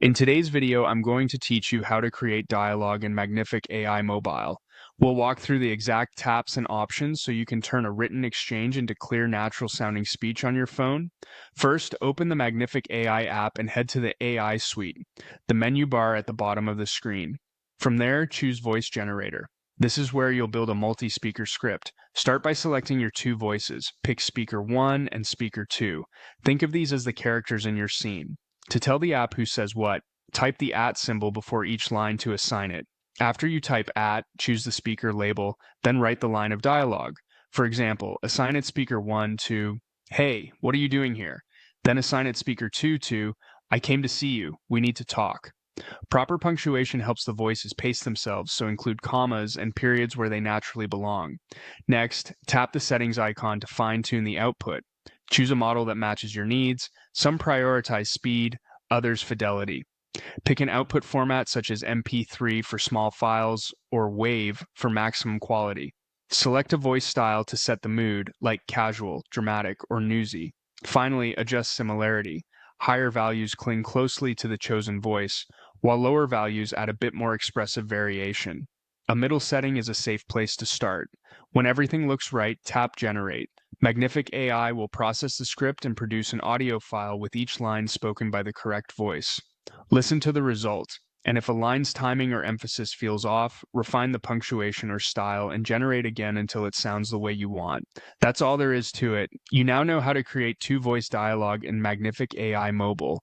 In today's video, I'm going to teach you how to create dialogue in Magnific AI Mobile. We'll walk through the exact taps and options so you can turn a written exchange into clear, natural sounding speech on your phone. First, open the Magnific AI app and head to the AI suite, the menu bar at the bottom of the screen. From there, choose Voice Generator. This is where you'll build a multi-speaker script. Start by selecting your two voices. Pick speaker 1 and speaker 2. Think of these as the characters in your scene. To tell the app who says what, type the @ symbol before each line to assign it. After you type @ choose the speaker label, then write the line of dialogue. For example, assign it speaker 1 to, "Hey, what are you doing here?" Then assign it speaker 2 to, "I came to see you. We need to talk." Proper punctuation helps the voices pace themselves, so include commas and periods where they naturally belong. Next, tap the settings icon to fine-tune the output. Choose a model that matches your needs. Some prioritize speed, others fidelity. Pick an output format such as MP3 for small files or WAV for maximum quality. Select a voice style to set the mood, like casual, dramatic, or newsy. Finally, adjust similarity. Higher values cling closely to the chosen voice, while lower values add a bit more expressive variation. A middle setting is a safe place to start. When everything looks right, tap Generate. Magnific AI will process the script and produce an audio file with each line spoken by the correct voice. Listen to the result, and if a line's timing or emphasis feels off, refine the punctuation or style and generate again until it sounds the way you want. That's all there is to it. You now know how to create two-voice dialogue in Magnific AI Mobile.